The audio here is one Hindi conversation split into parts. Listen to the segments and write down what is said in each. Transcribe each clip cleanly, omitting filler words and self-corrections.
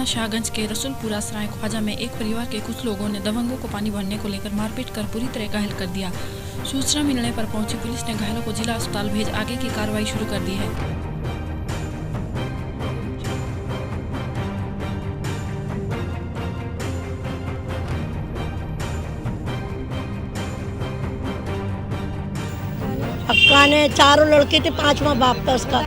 शाहगंज के रसूलपुरा सराय ख्वाजा में एक परिवार के कुछ लोगों ने दबंगों को पानी भरने को लेकर मारपीट कर पूरी तरह घायल कर दिया। सूचना मिलने पर पहुंची पुलिस ने घायलों को जिला अस्पताल भेज आगे की कार्रवाई शुरू कर दी है। अक्का ने चारों लड़के थे, पांचवा बाप था उसका।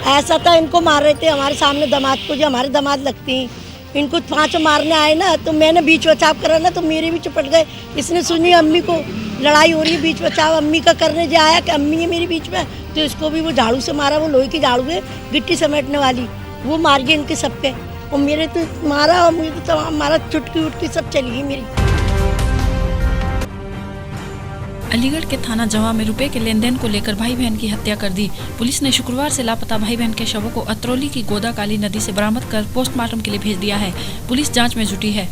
ऐसा था इनको मार रहे थे हमारे सामने दामाद को, जो हमारे दामाद लगती हैं, इनको पांचों मारने आए ना, तो मैंने बीच बचाव करा ना, तो मेरे भी चपट गए। इसने सुनी अम्मी को लड़ाई हो रही है, बीच बचाव अम्मी का करने जो आया कि अम्मी है मेरे बीच में, तो इसको भी वो झाड़ू से मारा। वो लोहे की झाड़ू है गिट्टी समेटने वाली, वो मार गई इनके सबके। और मेरे तो मारा और मुझे तो मारा, चुटकी उटकी सब चली गई मेरी। अलीगढ़ के थाना जवा में रुपए के लेन देन को लेकर भाई बहन की हत्या कर दी। पुलिस ने शुक्रवार से लापता भाई बहन के शवों को अतरौली की गोदाकाली नदी से बरामद कर पोस्टमार्टम के लिए भेज दिया है। पुलिस जांच में जुटी है।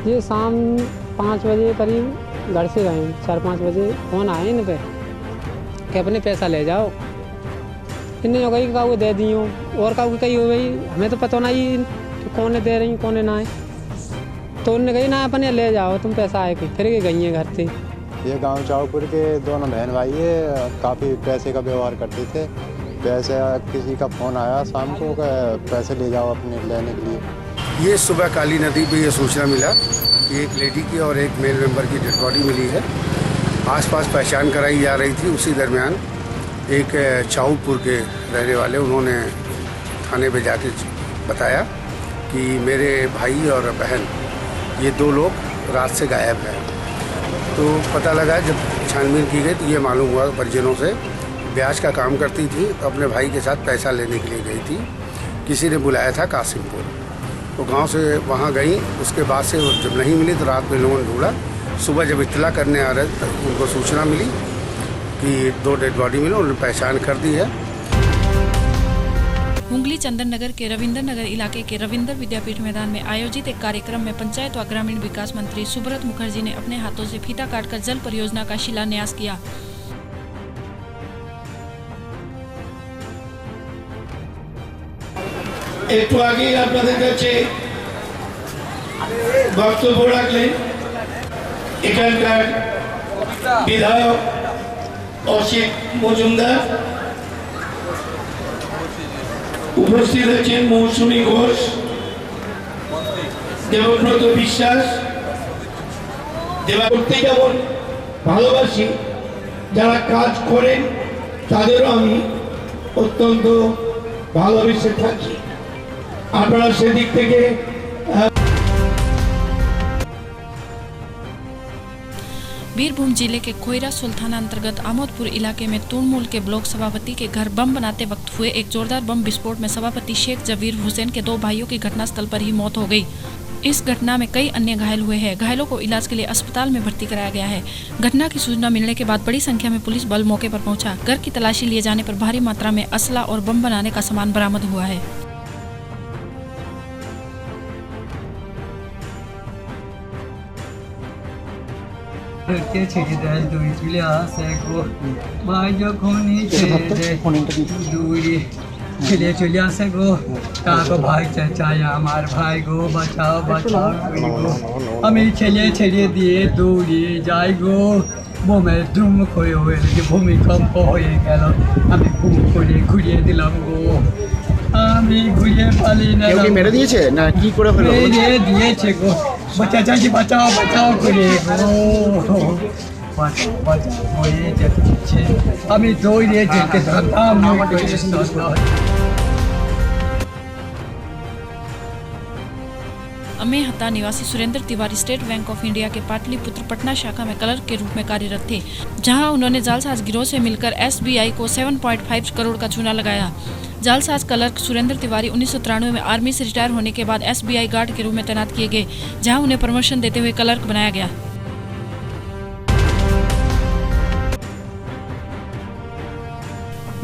ये शाम 5 बजे करीब घर से गए, 4-5 बजे फोन आए इन पे कि अपने पैसा ले जाओ। इन्हें कहीं का वो दे दी हो और का कही हो गई, हमें तो पता नहीं कौन दे रही कौन ना है। तो उन्होंने कही ना अपने ले जाओ तुम पैसा आए के, फिर गई है घर से। ये गांव चावपुर के दोनों बहन भाई है, काफ़ी पैसे का व्यवहार करते थे। पैसे किसी का फ़ोन आया शाम को पैसे ले जाओ अपने लेने के लिए। ये सुबह काली नदी पे ये सूचना मिला कि एक लेडी की और एक मेल मेंबर की डेड बॉडी मिली है। आसपास पहचान कराई जा रही थी। उसी दरमियान एक चावपुर के रहने वाले उन्होंने थाने पे जाके बताया कि मेरे भाई और बहन ये 2 लोग रात से गायब हैं। तो पता लगा, जब छानबीन की गई तो ये मालूम हुआ परिजनों से ब्याज का काम करती थी, तो अपने भाई के साथ पैसा लेने के लिए गई थी। किसी ने बुलाया था कासिमपुर, तो गांव से वहां गई। उसके बाद से जब नहीं मिली तो रात में लोगों ने ढूंढा। सुबह जब इत्तला करने आ रहे तो उनको सूचना मिली कि 2 डेड बॉडी मिली, उन्होंने पहचान कर दी है। हुंगली चंदन नगर के रविंद्र नगर इलाके के रविंद्र विद्यापीठ मैदान में आयोजित एक कार्यक्रम में पंचायत व ग्रामीण विकास मंत्री सुब्रत मुखर्जी ने अपने हाथों से फीता काटकर जल परियोजना का शिलान्यास किया। একটু আগেই আপনাদের কাছে বক্তব্য রাখলেন এখানকার বিধায়ক অসিত মজুমদার। উপস্থিত আছেন মৌসুমী ঘোষ, দেবব্রত বিশ্বাস। দেবা করতে যেমন ভালোবাসি, যারা কাজ করেন তাদেরও আমি অত্যন্ত ভালোবেসে থাকি। আপনারা সেদিক থেকে बीरभूम जिले के कोयरा सुल्ताना अंतर्गत आमोदपुर इलाके में तूणमूल के ब्लॉक सभापति के घर बम बनाते वक्त हुए एक जोरदार बम विस्फोट में सभापति शेख जबीर हुसैन के 2 भाइयों की घटनास्थल पर ही मौत हो गई। इस घटना में कई अन्य घायल हुए हैं। घायलों को इलाज के लिए अस्पताल में भर्ती कराया गया है। घटना की सूचना मिलने के बाद बड़ी संख्या में पुलिस बल मौके पर पहुंचा। घर की तलाशी लिए जाने पर भारी मात्रा में असला और बम बनाने का सामान बरामद हुआ है। भाई चाचा हमार भाई गो बचाओ बचाओ हमें छेड़े दिए दौड़ी जाए गो वो मैं धूम खोए हुए भूमिकम्प हो गल हमें घुरिए दिलाम गो আমি ঘুরিয়ে পালি না। কেউ কি মেরে দিয়েছে না কি করে হলো? মেরে দিয়েছে গো, চাচাজি বাঁচাও বাঁচাও করে গো, বাঁচাও বাঁচাও হয়ে যেতে। আমি দৌড়ে যেতে থাকতাম। अमेहता निवासी Surendra Tiwari state bank of India के पाटलिपुत्र पटना शाखा में क्लर्क के रूप में कार्यरत थे, जहां उन्होंने जालसाज गिरोह से मिलकर SBI को 7.5 करोड़ का चूना लगाया। जालसाज क्लर्क सुरेंद्र तिवारी 1993 में आर्मी से रिटायर होने के बाद SBI गार्ड के रूप में तैनात किए गए, जहां उन्हें प्रमोशन देते हुए क्लर्क बनाया गया।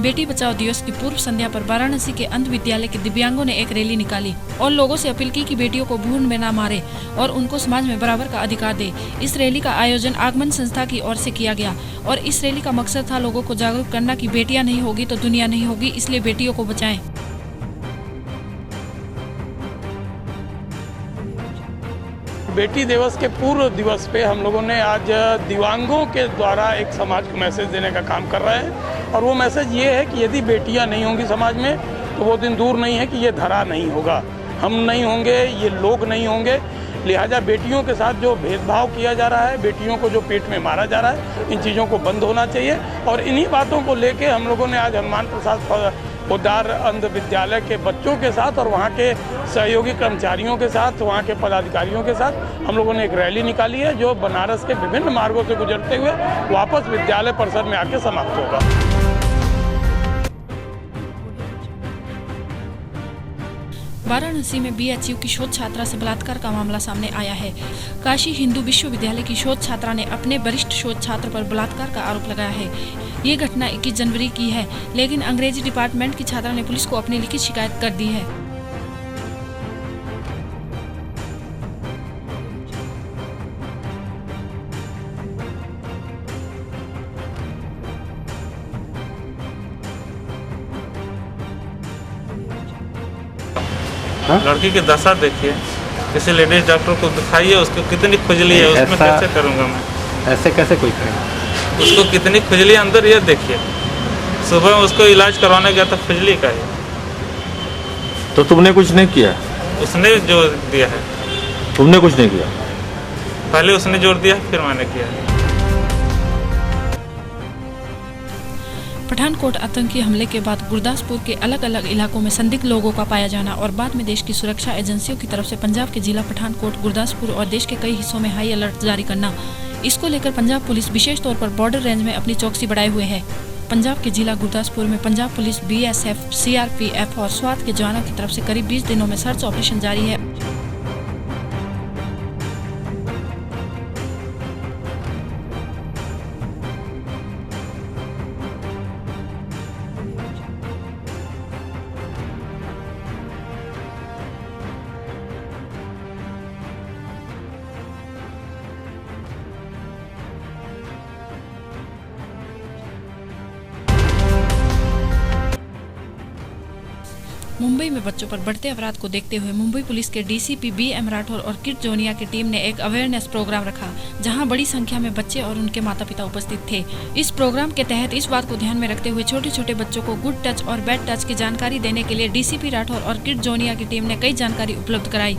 बेटी बचाओ दिवस की पूर्व संध्या पर वाराणसी के अंध विद्यालय के दिव्यांगों ने एक रैली निकाली और लोगों से अपील की कि बेटियों को भ्रूण में न मारे और उनको समाज में बराबर का अधिकार दे। इस रैली का आयोजन आगमन संस्था की ओर से किया गया और इस रैली का मकसद था लोगों को जागरूक करना कि बेटियां नहीं होगी तो दुनिया नहीं होगी, इसलिए बेटियों को बचाएं। बेटी दिवस के पूर्व दिवस पे हम लोगों ने आज दिव्यांगों के द्वारा एक समाज को मैसेज देने का काम कर रहे हैं और वो मैसेज ये है कि यदि बेटियां नहीं होंगी समाज में तो वो दिन दूर नहीं है कि ये धरा नहीं होगा, हम नहीं होंगे, ये लोग नहीं होंगे। लिहाजा बेटियों के साथ जो भेदभाव किया जा रहा है, बेटियों को जो पेट में मारा जा रहा है, इन चीज़ों को बंद होना चाहिए और इन्हीं बातों को लेके हम लोगों ने आज हनुमान प्रसाद पोद्दार अंध विद्यालय के बच्चों के साथ और वहाँ के सहयोगी कर्मचारियों के साथ, वहाँ के पदाधिकारियों के साथ हम लोगों ने एक रैली निकाली है जो बनारस के विभिन्न मार्गों से गुजरते हुए वापस विद्यालय परिसर में आके समाप्त होगा। वाराणसी में बीएचयू की शोध छात्रा से बलात्कार का मामला सामने आया है। काशी हिंदू विश्वविद्यालय की शोध छात्रा ने अपने वरिष्ठ शोध छात्र पर बलात्कार का आरोप लगाया है। ये घटना 21 जनवरी की है, लेकिन अंग्रेजी डिपार्टमेंट की छात्रा ने पुलिस को अपनी लिखित शिकायत कर दी है। लड़की की दशा देखिए, किसी लेडीज डॉक्टर को दिखाइए, उसको कितनी खुजली है, उसमें कैसे करूँगा मैं? ऐसे कैसे कोई करे? उसको कितनी खुजली अंदर, ये देखिए। सुबह उसको इलाज करवाने गया था, खुजली का है। तो तुमने कुछ नहीं किया? उसने जोर दिया है। तुमने कुछ नहीं किया? पहले उसने जोर दिया, फिर मैंने किया। पठानकोट आतंकी हमले के बाद गुरदासपुर के अलग अलग इलाकों में संदिग्ध लोगों का पाया जाना और बाद में देश की सुरक्षा एजेंसियों की तरफ से पंजाब के जिला पठानकोट, गुरदासपुर और देश के कई हिस्सों में हाई अलर्ट जारी करना, इसको लेकर पंजाब पुलिस विशेष तौर पर बॉर्डर रेंज में अपनी चौकसी बढ़ाए हुए है। पंजाब के जिला गुरदासपुर में पंजाब पुलिस, BSF, CRPF और स्वात के जवानों की तरफ से करीब 20 दिनों में सर्च ऑपरेशन जारी है। मुंबई में बच्चों पर बढ़ते अपराध को देखते हुए मुंबई पुलिस के DCP BM राठौर और किड जोनिया की टीम ने एक अवेयरनेस प्रोग्राम रखा, जहां बड़ी संख्या में बच्चे और उनके माता पिता उपस्थित थे। इस प्रोग्राम के तहत इस बात को ध्यान में रखते हुए छोटे छोटे बच्चों को गुड टच और बैड टच की जानकारी देने के लिए DCP राठौर और किड जोनिया की टीम ने कई जानकारी उपलब्ध कराई।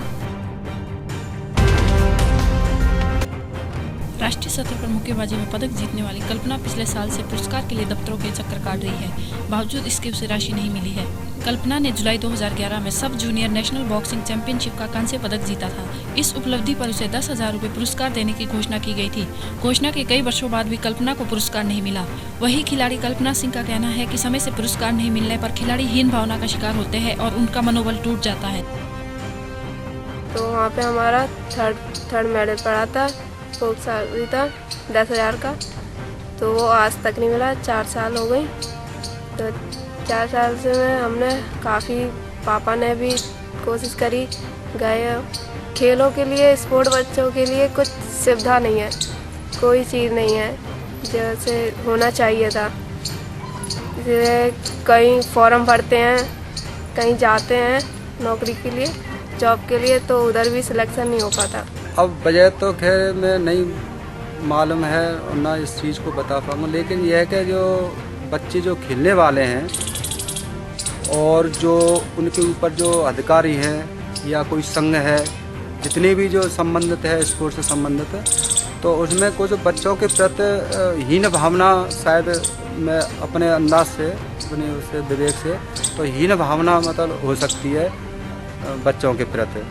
राष्ट्रीय सत्र पर मुक्केबाजी में पदक जीतने वाली कल्पना पिछले साल से पुरस्कार के लिए दफ्तरों के चक्कर काट रही है, बावजूद इसके उसे राशि नहीं मिली है। कल्पना ने जुलाई 2011 में सब जूनियर नेशनल बॉक्सिंग चैंपियनशिप का कांस्य पदक जीता था। इस उपलब्धि पर उसे 10,000 रुपये पुरस्कार देने की घोषणा की गई थी। घोषणा के कई वर्षों बाद भी कल्पना को पुरस्कार नहीं मिला। वही खिलाड़ी कल्पना सिंह का कहना है कि समय से पुरस्कार नहीं मिलने पर खिलाड़ी हीन भावना का शिकार होते हैं और उनका मनोबल टूट जाता है। तो वहाँ पे हमारा थर्ड मेडल पड़ा था, फोक साल था 10,000 का, तो वो आज तक नहीं मिला। 4 साल हो गई। तो 4 साल से हमने काफ़ी, पापा ने भी कोशिश करी, गए खेलों के लिए, स्पोर्ट बच्चों के लिए कुछ सुविधा नहीं है, कोई चीज़ नहीं है जैसे होना चाहिए था। इसलिए कहीं फॉर्म भरते हैं, कहीं जाते हैं नौकरी के लिए, जॉब के लिए, तो उधर भी सिलेक्शन नहीं हो पाता। अब वजह तो खैर में नहीं मालूम है और ना इस चीज़ को बता पाऊँगा, लेकिन यह है कि जो बच्चे जो खेलने वाले हैं और जो उनके ऊपर जो अधिकारी हैं या कोई संघ है, जितने भी जो संबंधित है स्पोर्ट्स से संबंधित है, तो उसमें कुछ बच्चों के प्रति हीन भावना, शायद मैं अपने अंदाज से, अपने उससे विवेक से, तो हीन भावना मतलब हो सकती है बच्चों के प्रति।